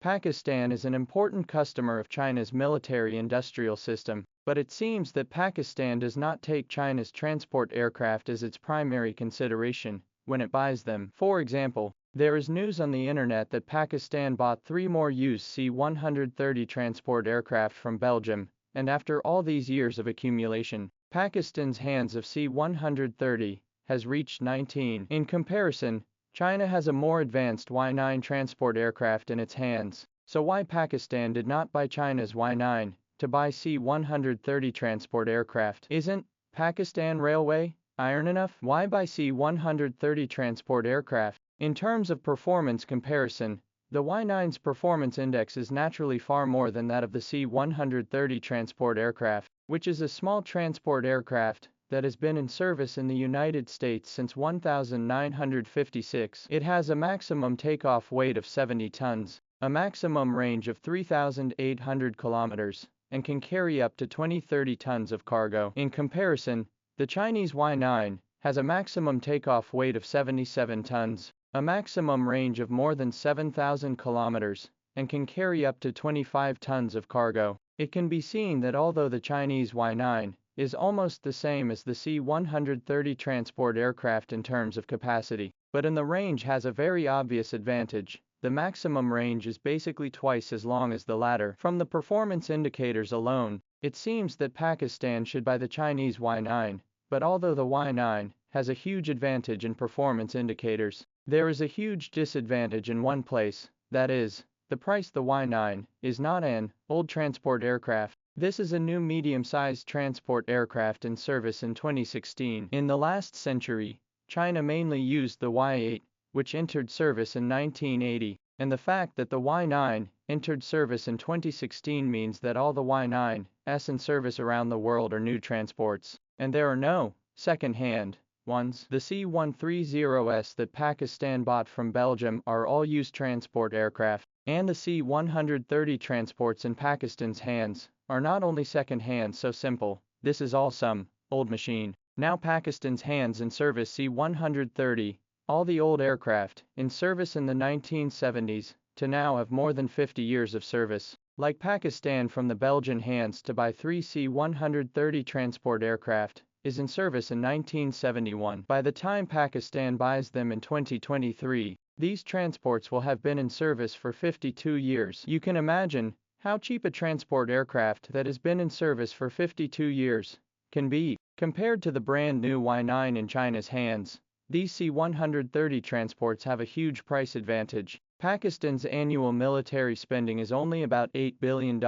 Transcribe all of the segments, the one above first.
Pakistan is an important customer of China's military-industrial system, but it seems that Pakistan does not take China's transport aircraft as its primary consideration when it buys them. For example, there is news on the internet that Pakistan bought 3 more used C-130 transport aircraft from Belgium, and after all these years of accumulation, Pakistan's hands of C-130 has reached 19. In comparison, China has a more advanced Y-9 transport aircraft in its hands, so why Pakistan did not buy China's Y-9 to buy C-130 transport aircraft? Isn't Pakistan Railway iron enough? Why buy C-130 transport aircraft? In terms of performance comparison, the Y-9's performance index is naturally far more than that of the C-130 transport aircraft, which is a small transport aircraft that has been in service in the United States since 1956. It has a maximum takeoff weight of 70 tons, a maximum range of 3,800 kilometers, and can carry up to 30 tons of cargo. In comparison, the Chinese Y-9 has a maximum takeoff weight of 77 tons, a maximum range of more than 7,000 kilometers, and can carry up to 25 tons of cargo. It can be seen that although the Chinese Y-9 is almost the same as the C-130 transport aircraft in terms of capacity, but in the range has a very obvious advantage. The maximum range is basically twice as long as the latter. From the performance indicators alone, it seems that Pakistan should buy the Chinese Y-9, but although the Y-9 has a huge advantage in performance indicators, there is a huge disadvantage in one place, that is, the price. The Y-9 is not an old transport aircraft. This is a new medium-sized transport aircraft in service in 2016. In the last century, China mainly used the Y-8, which entered service in 1980, and the fact that the Y-9 entered service in 2016 means that all the Y-9s in service around the world are new transports, and there are no second-hand ones. The C-130s that Pakistan bought from Belgium are all used transport aircraft, and the C-130 transports in Pakistan's hands are not only second-hand. So simple, this is all some old machine. Now Pakistan's hands in service C-130, all the old aircraft in service in the 1970s to now have more than 50 years of service. Like Pakistan from the Belgian hands to buy 3 C-130 transport aircraft is in service in 1971. By the time Pakistan buys them in 2023, these transports will have been in service for 52 years. You can imagine how cheap a transport aircraft that has been in service for 52 years can be. Compared to the brand new Y-9 in China's hands, these C-130 transports have a huge price advantage. Pakistan's annual military spending is only about $8 billion,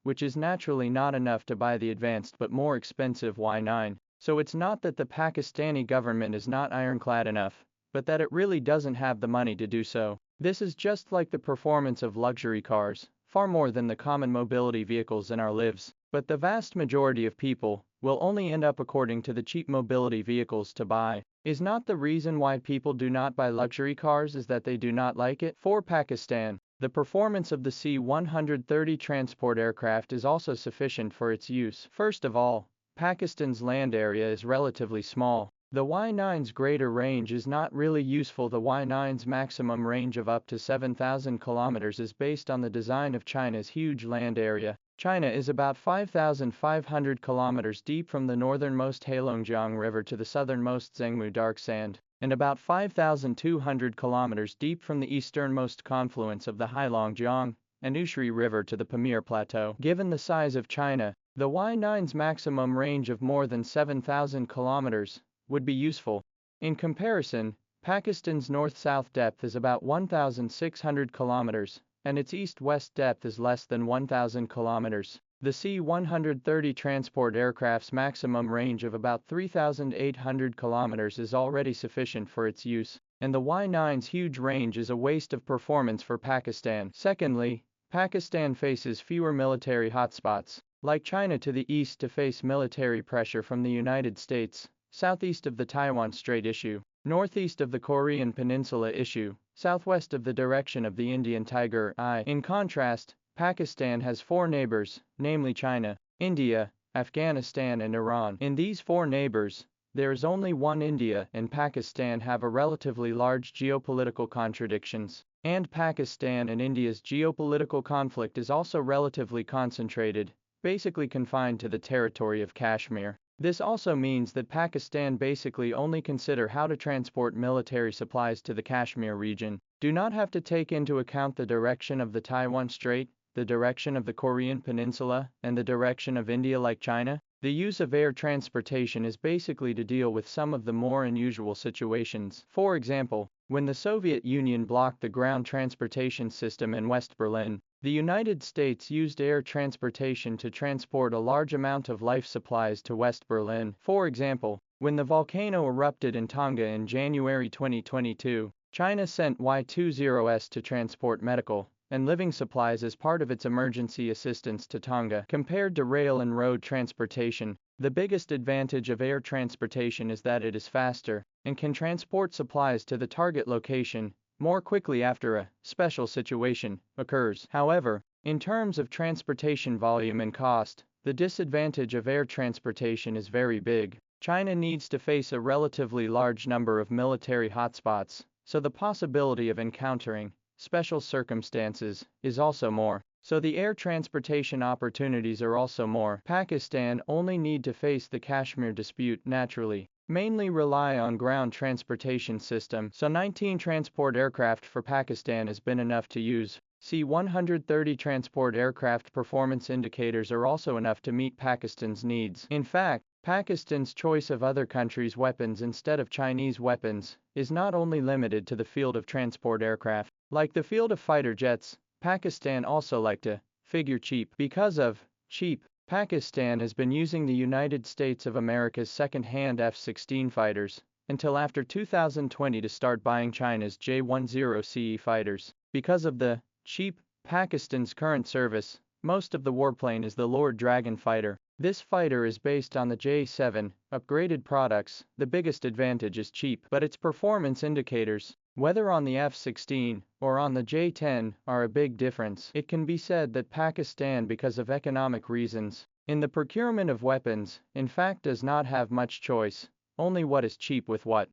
which is naturally not enough to buy the advanced but more expensive Y-9. So it's not that the Pakistani government is not ironclad enough, but that it really doesn't have the money to do so. This is just like the performance of luxury cars, far more than the common mobility vehicles in our lives. But the vast majority of people will only end up according to the cheap mobility vehicles to buy. Is not the reason why people do not buy luxury cars is that they do not like it? For Pakistan, the performance of the C-130 transport aircraft is also sufficient for its use. First of all, Pakistan's land area is relatively small. The Y-9's greater range is not really useful. The Y-9's maximum range of up to 7,000 kilometers is based on the design of China's huge land area. China is about 5,500 kilometers deep from the northernmost Heilongjiang River to the southernmost Zhengmu Dark Sand, and about 5,200 kilometers deep from the easternmost confluence of the Heilongjiang and Ushri River to the Pamir Plateau. Given the size of China, the Y-9's maximum range of more than 7,000 kilometers would be useful. In comparison, Pakistan's north-south depth is about 1,600 kilometers, and its east-west depth is less than 1,000 kilometers. The C-130 transport aircraft's maximum range of about 3,800 kilometers is already sufficient for its use, and the Y-9's huge range is a waste of performance for Pakistan. Secondly, Pakistan faces fewer military hotspots, like China to the east to face military pressure from the United States, southeast of the Taiwan Strait issue, northeast of the Korean Peninsula issue, southwest of the direction of the Indian Tiger Eye. In contrast, Pakistan has 4 neighbors, namely China, India, Afghanistan and Iran. In these 4 neighbors, there is only one. India and Pakistan have a relatively large geopolitical contradictions. And Pakistan and India's geopolitical conflict is also relatively concentrated, basically confined to the territory of Kashmir. This also means that Pakistan basically only consider how to transport military supplies to the Kashmir region, do not have to take into account the direction of the Taiwan Strait, the direction of the Korean Peninsula, and the direction of India like China. The use of air transportation is basically to deal with some of the more unusual situations. For example, when the Soviet Union blocked the ground transportation system in West Berlin, the United States used air transportation to transport a large amount of life supplies to West Berlin. For example, when the volcano erupted in Tonga in January 2022, China sent Y-20s to transport medical and living supplies as part of its emergency assistance to Tonga. Compared to rail and road transportation, the biggest advantage of air transportation is that it is faster and can transport supplies to the target location more quickly after a special situation occurs. However, in terms of transportation volume and cost, the disadvantage of air transportation is very big. China needs to face a relatively large number of military hotspots, so the possibility of encountering special circumstances is also more. So the air transportation opportunities are also more. Pakistan only need to face the Kashmir dispute naturally, mainly rely on ground transportation system. So 19 transport aircraft for Pakistan has been enough to use. C-130 transport aircraft performance indicators are also enough to meet Pakistan's needs. In fact, Pakistan's choice of other countries' weapons instead of Chinese weapons is not only limited to the field of transport aircraft. Like the field of fighter jets, Pakistan also like to figure cheap. Because of cheap, Pakistan has been using the United States of America's second-hand F-16 fighters until after 2020 to start buying China's J-10CE fighters. Because of the cheap, Pakistan's current service, most of the warplane is the Lord Dragon fighter. This fighter is based on the J-7 upgraded products. The biggest advantage is cheap, but its performance indicators, whether on the F-16 or on the J-10, are a big difference. It can be said that Pakistan, because of economic reasons, in the procurement of weapons, in fact does not have much choice, only what is cheap with what.